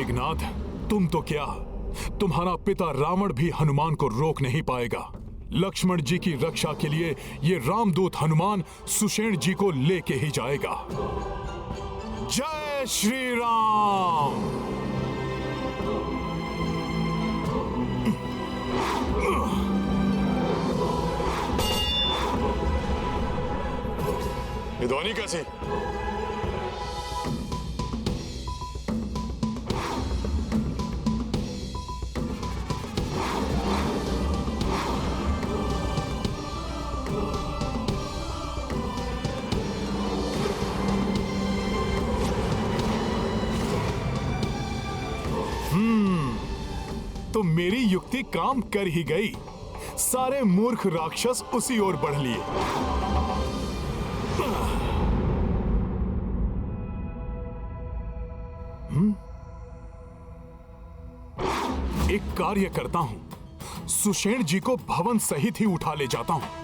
मेघनाद, तुम तो क्या, तुम्हारा पिता रावण भी हनुमान को रोक नहीं पाएगा। लक्ष्मण जी की रक्षा के लिए ये रामदूत हनुमान सुषेण जी को लेके ही जाएगा। जय श्री राम। ये ध्वनि कैसी? तो मेरी युक्ति काम कर ही गई। सारे मूर्ख राक्षस उसी ओर बढ़ लिए। एक कार्य करता हूं, सुषेण जी को भवन सहित ही उठा ले जाता हूं।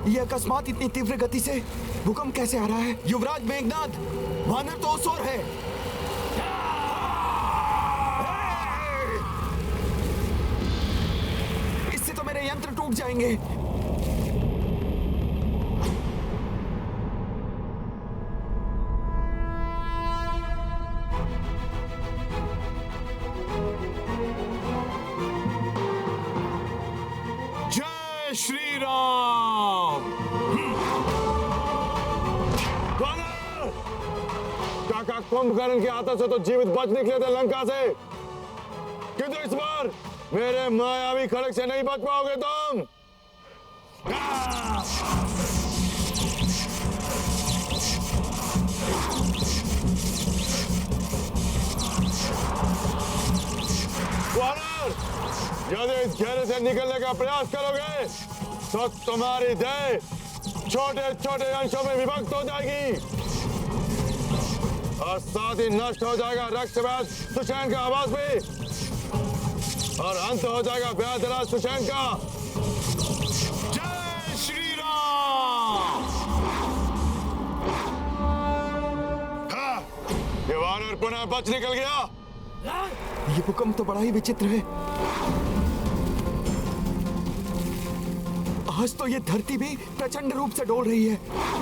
ये अकस्मात इतनी तीव्र गति से भूकंप कैसे आ रहा है? युवराज मेघनाद, वानर तो उस ओर है। इससे तो मेरे यंत्र टूट जाएंगे। जय श्री राम। काका कुंभकर्ण के हाथों से तो जीवित बच निकले थे लंका से, किंतु इस बार मेरे मायावी खड़ग से नहीं बच पाओगे तुम। वानर, यदि इस घेरे से निकलने का प्रयास करोगे तो तुम्हारी देह छोटे छोटे अंशों में विभक्त हो जाएगी और साथ ही नष्ट हो जाएगा रक्षवाद सुषेण का आवास भी, और अंत हो जाएगा व्याधराज सुषेण का। जय श्री राम। हाँ, ये वानर पुनः बच निकल गया। ये भूकंप तो बड़ा ही विचित्र है। आज तो ये धरती भी प्रचंड रूप से डोल रही है।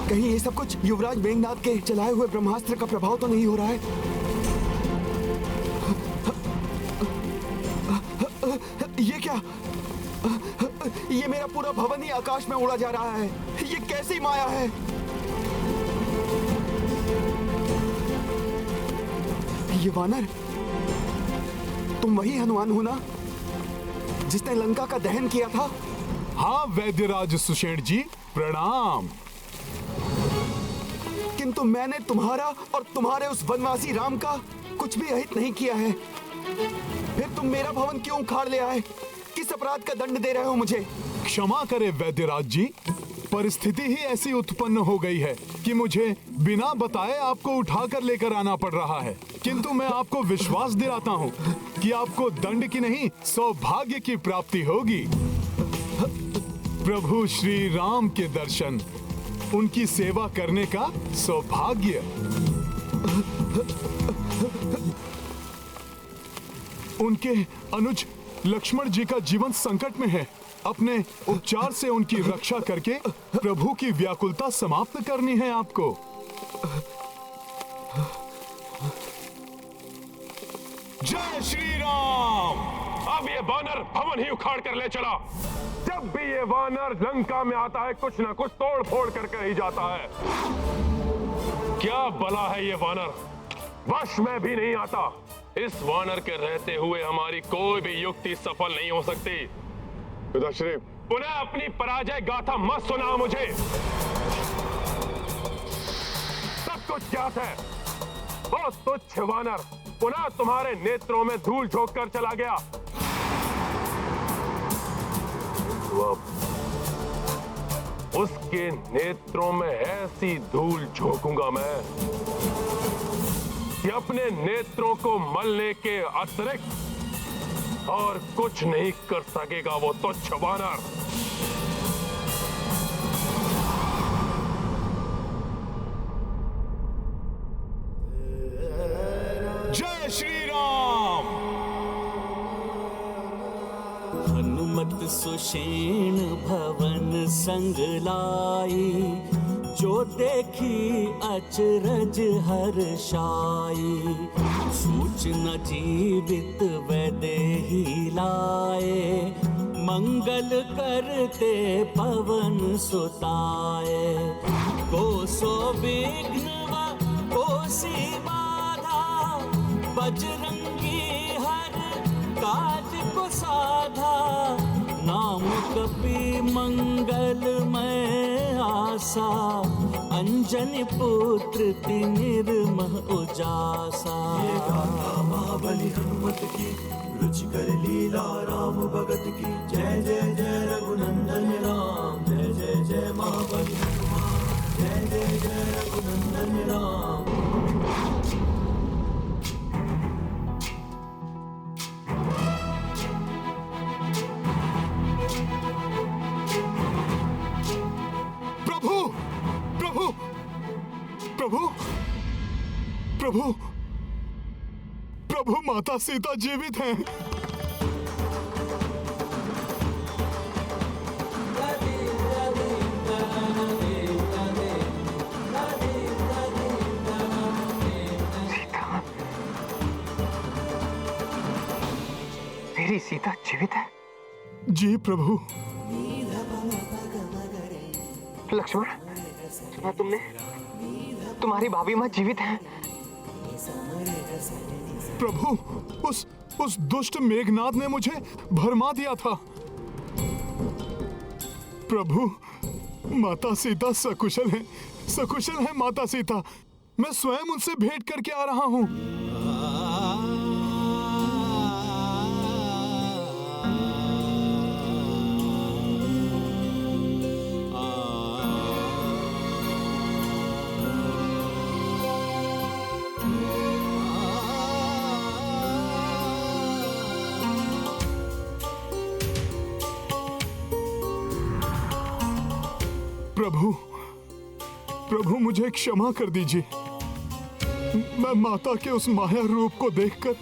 कहीं ये सब कुछ युवराज मेघनाद के चलाए हुए ब्रह्मास्त्र का प्रभाव तो नहीं हो रहा है? ये क्या? ये मेरा पूरा भवन ही आकाश में उड़ा जा रहा है। ये कैसी माया है? ये वानर, तुम वही हनुमान हो ना जिसने लंका का दहन किया था? हाँ वैद्यराज सुषेण जी, प्रणाम। किंतु मैंने तुम्हारा और तुम्हारे उस वनवासी राम का कुछ भी अहित नहीं किया है। फिर तुम मेरा भवन क्यों उखाड़ ले आए? किस अपराध का दंड दे रहे हो मुझे? क्षमा करें वैद्यराज जी, परिस्थिति ही ऐसी उत्पन्न हो गई है कि मुझे बिना बताए आपको उठाकर लेकर आना पड़ रहा है। किंतु मैं आपको विश्वास दिलाता हूँ कि आपको दंड की नहीं सौभाग्य की प्राप्ति होगी। प्रभु श्री राम के दर्शन, उनकी सेवा करने का सौभाग्य। उनके अनुज लक्ष्मण जी का जीवन संकट में है। अपने उपचार से उनकी रक्षा करके प्रभु की व्याकुलता समाप्त करनी है आपको। जय श्री राम। अब ये वानर भवन ही उखाड़ कर ले चला। जब भी ये वानर लंका में आता है कुछ ना कुछ तोड़ फोड़ कर ही जाता है। क्या बला है ये वानर, वश में भी नहीं आता। इस वानर के रहते हुए हमारी कोई भी युक्ति सफल नहीं हो सकती। पिताश्री, पुनः अपनी पराजय गाथा मत सुना मुझे। सब कुछ ज्ञात है। वो तुच्छ वानर पुनः तुम्हारे नेत्रों में धूल झोंक कर चला गया। उसके नेत्रों में ऐसी धूल झोंकूंगा मैं कि अपने नेत्रों को मलने के अतिरिक्त और कुछ नहीं कर सकेगा वो तुच्छ वानर। जय श्री राम। हनुमत सुषेण भवन संग लाई, जो देखी अचरज हर्षाई। सूचना जीवित वैदेही लाए, मंगल करते पवन सुताए। कोसो विघ्न व कोसी बाधा, बजरंगी हर काज को साधा। नाम कपि मंगलमय आसा, अंजनी पुत्र निर्मह उजासा। महाबली हनुमत की, रुचिकर लीला राम भगत की। जय जय जय रघुनंदन राम, जय जय जय महाबली हनुमान। जय जय जय रघुनंदन राम। प्रभु प्रभु प्रभु, माता सीता जीवित हैं। मेरी सीता जीवित है? जी प्रभु। लक्ष्मण, सुना तुमने? तुम्हारी भाभी माँ जीवित है। प्रभु, उस दुष्ट मेघनाद ने मुझे भरमा दिया था। प्रभु, माता सीता सकुशल है माता सीता। मैं स्वयं उनसे भेंट करके आ रहा हूँ। प्रभु, मुझे क्षमा कर दीजिए। मैं माता के उस माया रूप को देखकर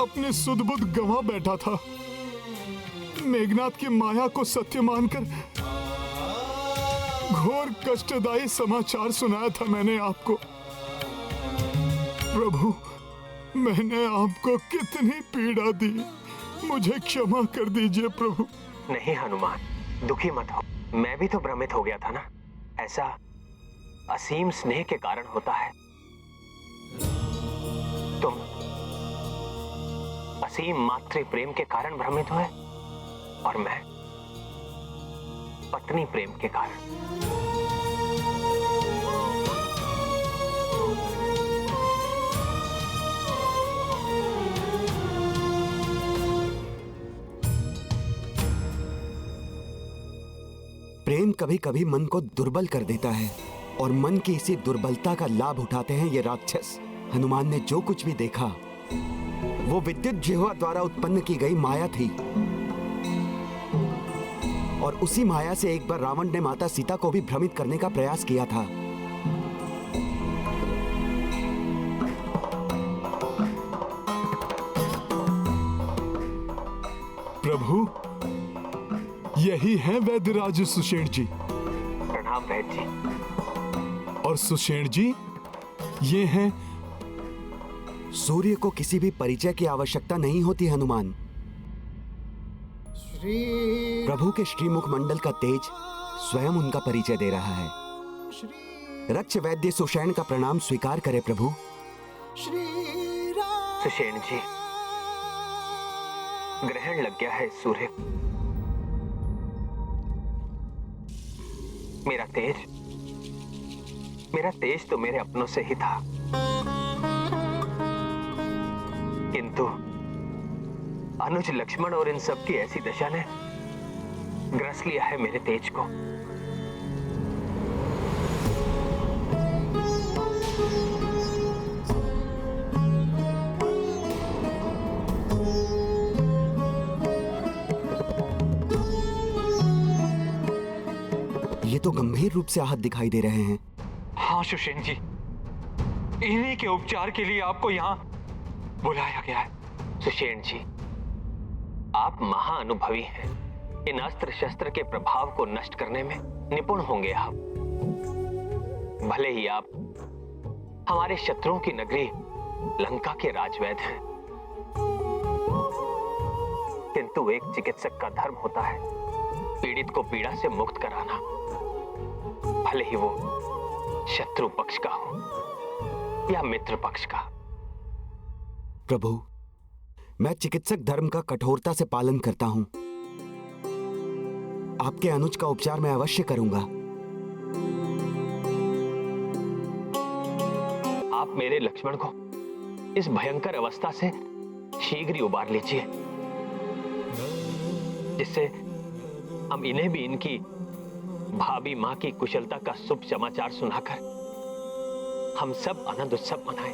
अपने सुध-बुध गंवा बैठा था। मेघनाद की माया को सत्य मानकर घोर कष्टदायी समाचार सुनाया था मैंने आपको। प्रभु, मैंने आपको कितनी पीड़ा दी, मुझे क्षमा कर दीजिए प्रभु। नहीं हनुमान, दुखी मत हो। मैं भी तो भ्रमित हो गया था ना। ऐसा असीम स्नेह के कारण होता है। तुम असीम मातृ प्रेम के कारण भ्रमित हुए और मैं पत्नी प्रेम के कारण। प्रेम कभी कभी मन को दुर्बल कर देता है और मन की इसी दुर्बलता का लाभ उठाते हैं ये राक्षस। हनुमान ने जो कुछ भी देखा वो विद्युत जिह्वा द्वारा उत्पन्न की गई माया थी और उसी माया से एक बार रावण ने माता सीता को भी भ्रमित करने का प्रयास किया था। प्रभु, यही है वैद्यराज सुषेण जी। प्रणाम वैद्य जी। और सुषेण जी, ये हैं। सूर्य को किसी भी परिचय की आवश्यकता नहीं होती हनुमान। प्रभु के श्रीमुख मंडल का तेज स्वयं उनका परिचय दे रहा है। रक्ष वैद्य सुषेण का प्रणाम स्वीकार करे प्रभु। सुषेण जी, ग्रहण लग गया है सूर्य। मेरा तेज तो मेरे अपनों से ही था, किंतु अनुज लक्ष्मण और इन सब की ऐसी दशा ने ग्रस लिया है मेरे तेज को। तो गंभीर रूप से आहत दिखाई दे रहे हैं। हाँ सुषेण जी, इन्हीं के उपचार के लिए आपको यहाँ बुलाया गया है। सुषेण जी, आप महाअनुभवी हैं। इन अस्त्र शस्त्र के प्रभाव को नष्ट करने में निपुण होंगे आप। भले ही आप हमारे शत्रुओं की नगरी लंका के राजवैद्य हैं, किंतु एक चिकित्सक का धर्म होता है पीड़ित को पीड़ा से मुक्त कराना, भले ही वो शत्रु पक्ष का हो या मित्र पक्ष का। प्रभु, मैं चिकित्सक धर्म का कठोरता से पालन करता हूं। आपके अनुज का उपचार मैं अवश्य करूंगा। आप मेरे लक्ष्मण को इस भयंकर अवस्था से शीघ्र ही उबार लीजिए, जिससे हम इन्हें भी इनकी भाभी मां की कुशलता का शुभ समाचार सुनाकर हम सब आनंद उत्सव मनाएं।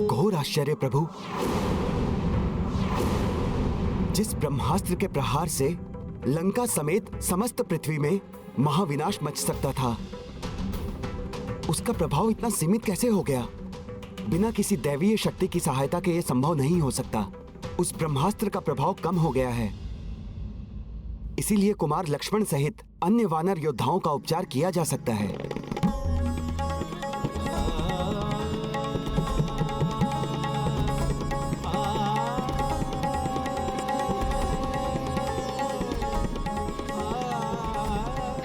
घोर आश्चर्य प्रभु, जिस ब्रह्मास्त्र के प्रहार से लंका समेत समस्त पृथ्वी में महाविनाश मच सकता था, उसका प्रभाव इतना सीमित कैसे हो गया? बिना किसी दैवीय शक्ति की सहायता के यह संभव नहीं हो सकता। उस ब्रह्मास्त्र का प्रभाव कम हो गया है, इसीलिए कुमार लक्ष्मण सहित अन्य वानर योद्धाओं का उपचार किया जा सकता है।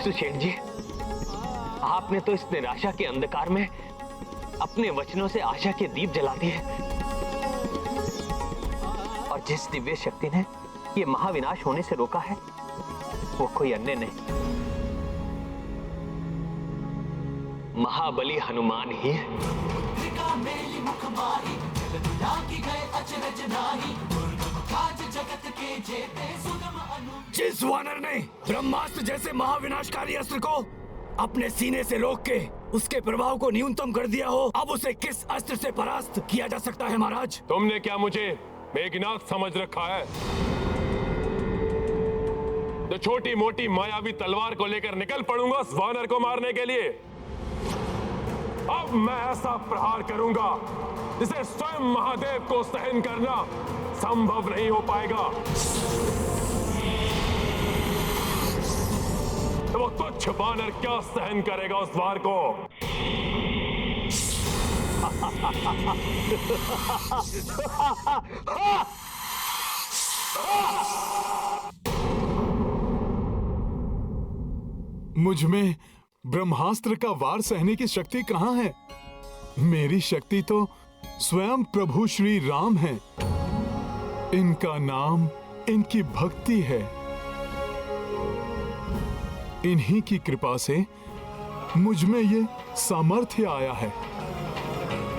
सुषेण जी, आपने तो इस निराशा के अंधकार में अपने वचनों से आशा के दीप जला दिए, और जिस दिव्य शक्ति ने ये महाविनाश होने से रोका है वो कोई अन्य नहीं, महाबली हनुमान ही है। जिस वानर ने ब्रह्मास्त्र जैसे महाविनाशकारी अस्त्र को अपने सीने से रोक के उसके प्रभाव को न्यूनतम कर दिया हो, अब उसे किस अस्त्र से परास्त किया जा सकता है महाराज? तुमने क्या मुझे मेघनाथ समझ रखा है? तो छोटी मोटी मायावी तलवार को लेकर निकल पड़ूंगा उस वानर को मारने के लिए। अब मैं ऐसा प्रहार करूंगा जिसे स्वयं महादेव को सहन करना संभव नहीं हो पाएगा। तो वो तुच्छ वानर क्या सहन करेगा उस वार को? मुझ में ब्रह्मास्त्र का वार सहने की शक्ति कहां है? मेरी शक्ति तो स्वयं प्रभु श्री राम है। इनका नाम इनकी भक्ति है। इन्हीं की कृपा से मुझ में ये सामर्थ्य आया है।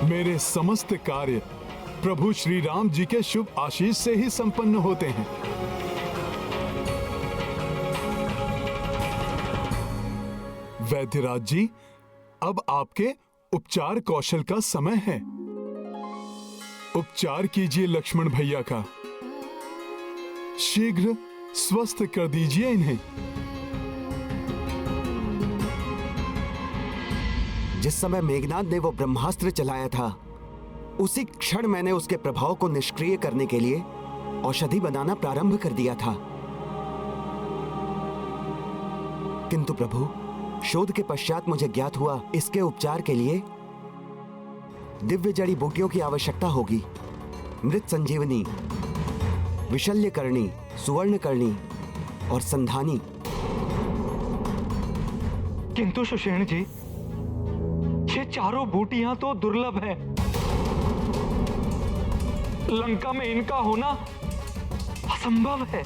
मेरे समस्त कार्य प्रभु श्री राम जी के शुभ आशीष से ही संपन्न होते हैं। वैद्यराज जी, अब आपके उपचार कौशल का समय है। उपचार कीजिए लक्ष्मण भैया का, शीघ्र स्वस्थ कर दीजिए इन्हें। जिस समय मेघनाद ने वो ब्रह्मास्त्र चलाया था, उसी क्षण मैंने उसके प्रभाव को निष्क्रिय करने के लिए औषधि बनाना प्रारंभ कर दिया था। किंतु प्रभु, शोध के पश्चात मुझे ज्ञात हुआ इसके उपचार के लिए दिव्य जड़ी बूटियों की आवश्यकता होगी। मृत संजीवनी, विशल्यकर्णी, सुवर्णकर्णी, और संधानी। किंतु सुषेण जी, ये चारों बूटियां तो दुर्लभ हैं। लंका में इनका होना असंभव है।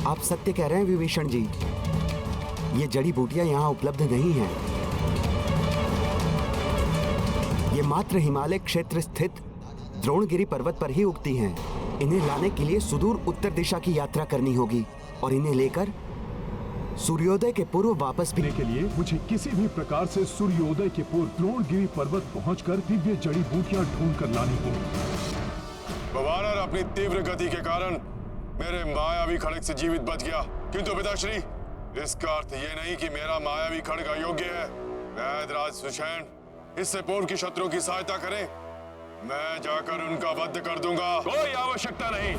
आप सत्य कह रहे हैं विभीषण जी, ये जड़ी बूटियां यहाँ उपलब्ध नहीं हैं। ये मात्र हिमालय क्षेत्र स्थित द्रोणगिरी पर्वत पर ही उगती हैं। इन्हें लाने के लिए सुदूर उत्तर दिशा की यात्रा करनी होगी और इन्हें लेकर सूर्योदय के पूर्व वापस भी। के लिए मुझे किसी भी प्रकार से सूर्योदय के पूर्व द्रोणगिरी पर्वत पहुंचकर दिव्य जड़ी बूटियां ढूंढ कर लानी होगी। वानर अपनी तीव्र गति के कारण मेरे मायावी खड्ग से जीवित बच गया, किंतु पिताश्री, इसका अर्थ ये नहीं कि मेरा मायावी खड्ग अयोग्य है। वैदराज सुषेण इससे पूर्व की शत्रुओं की सहायता करें, मैं जाकर उनका वध कर दूंगा। कोई आवश्यकता नहीं।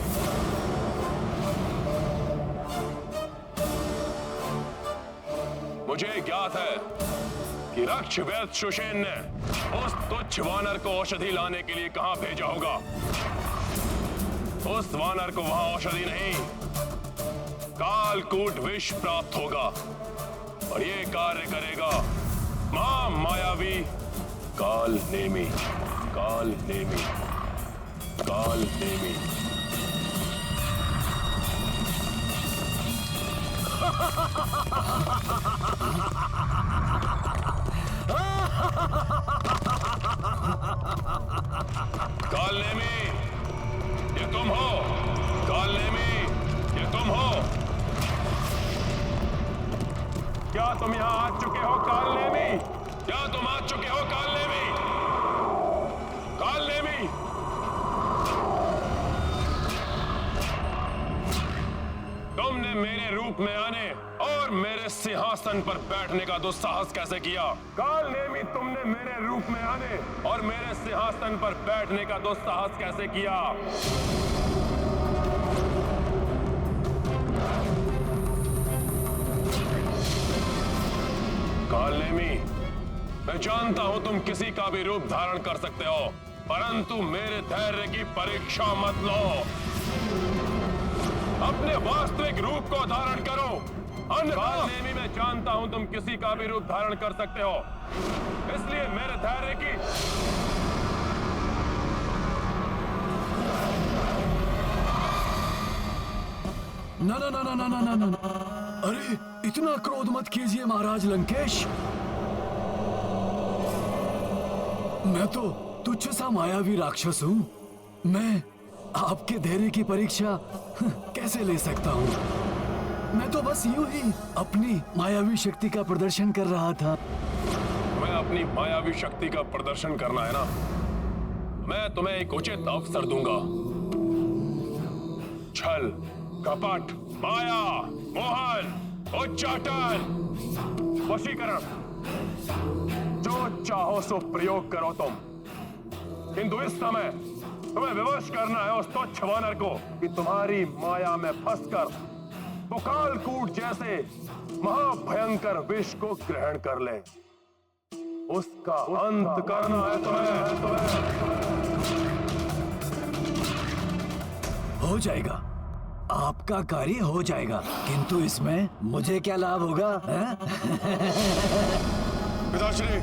मुझे ज्ञात है कि रक्ष वैद्य सुषेण ने उस तुच्छ वानर को औषधि लाने के लिए कहां भेजा होगा। उस वानर को वहां औषधि नहीं, कालकूट विष प्राप्त होगा और ये कार्य करेगा मायावी काल नेमी। काल नेमी, काल नेमी। काल नेमी, ये तुम हो? काल नेमी, ये तुम हो? क्या तुम यहां आ चुके हो काल नेमी? क्या तुम आ चुके हो काल नेमी? काल नेमी, तुमने मेरे रूप में आने और मेरे सिंहासन पर बैठने का दुस्साहस कैसे किया? काल नेमी, तुमने मेरे रूप में आने और मेरे सिंहासन पर बैठने का दुस्साहस कैसे किया? काल नेमी, मैं जानता हूं तुम किसी का भी रूप धारण कर सकते हो, परंतु मेरे धैर्य की परीक्षा मत लो। अपने वास्तविक रूप को धारण करो। काल नेमी, मैं जानता हूं तुम किसी का भी रूप धारण कर सकते हो, इसलिए मेरे धैर्य की ना ना ना ना ना ना ना ना। अरे इतना क्रोध मत कीजिए महाराज लंकेश। मैं तो तुच्छ सा मायावी राक्षस हूँ। मैं आपके धैर्य की परीक्षा कैसे ले सकता हूँ? मैं तो बस यूं ही अपनी मायावी शक्ति का प्रदर्शन कर रहा था। मैं अपनी मायावी शक्ति का प्रदर्शन करना है ना, मैं तुम्हें एक उचित अवसर दूंगा। छल, कपट, माया, मोहन, उच्चाटन, वशीकरण, जो चाहो सो प्रयोग करो तुम, किंतु इस समय तुम्हें विवश करना है उस तुच्छ वानर को कि तुम्हारी माया में फंसकर वो कालकूट जैसे महाभयंकर विष को ग्रहण कर ले। उसका अंत करना है तुम्हें। हो जाएगा, आपका कार्य हो जाएगा, किंतु इसमें मुझे क्या लाभ होगा? पिताश्री,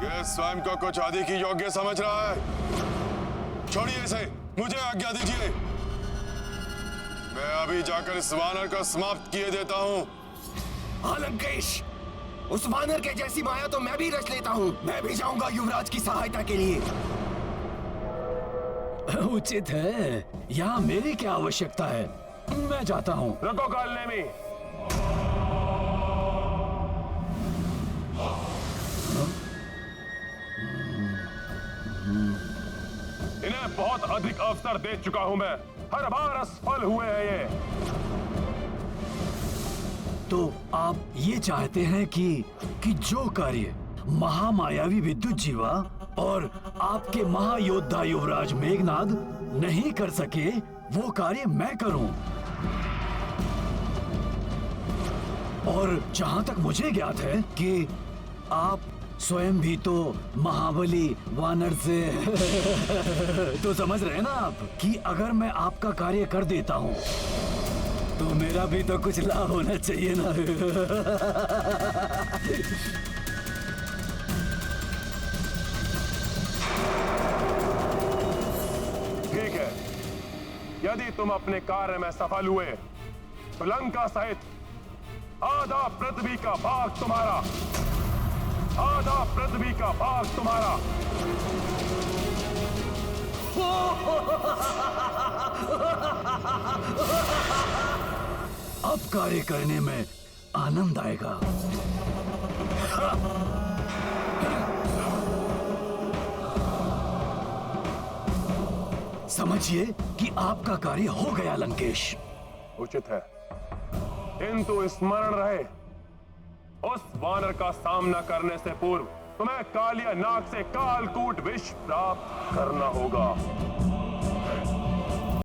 ये स्वयं को कुछ आदि की योग्य समझ रहा है। छोड़िए इसे, मुझे आज्ञा दीजिए। मैं अभी जाकर इस वानर को समाप्त किए देता हूँ। हाँ लंकेश, उस वानर के जैसी माया तो मैं भी रच लेता हूँ। मैं भी जाऊंगा युवराज की सहायता के लिए। उचित है, यहाँ मेरी क्या आवश्यकता है? मैं जाता हूँ। रुको काल नेमी, इन्हें बहुत अधिक अवसर दे चुका हूं मैं, हर बार असफल हुए हैं ये। तो आप ये चाहते हैं कि जो कार्य महामायावी विद्युत जीवा और आपके महायोद्धा युवराज मेघनाद नहीं कर सके, वो कार्य मैं करूं। और जहां तक मुझे ज्ञात है कि आप स्वयं भी तो महाबली वानर से तो समझ रहे हैं ना आप कि अगर मैं आपका कार्य कर देता हूँ तो मेरा भी तो कुछ लाभ होना चाहिए ना। ठीक है, यदि तुम अपने कार्य में सफल हुए तो लंका सहित आधा पृथ्वी का भाग तुम्हारा, आधा पृथ्वी का भाग तुम्हारा। अब कार्य करने में आनंद आएगा। समझिए कि आपका कार्य हो गया लंकेश। उचित है, किंतु स्मरण रहे उस वानर का सामना करने से पूर्व तुम्हें कालिया नाग से कालकूट विष प्राप्त करना होगा।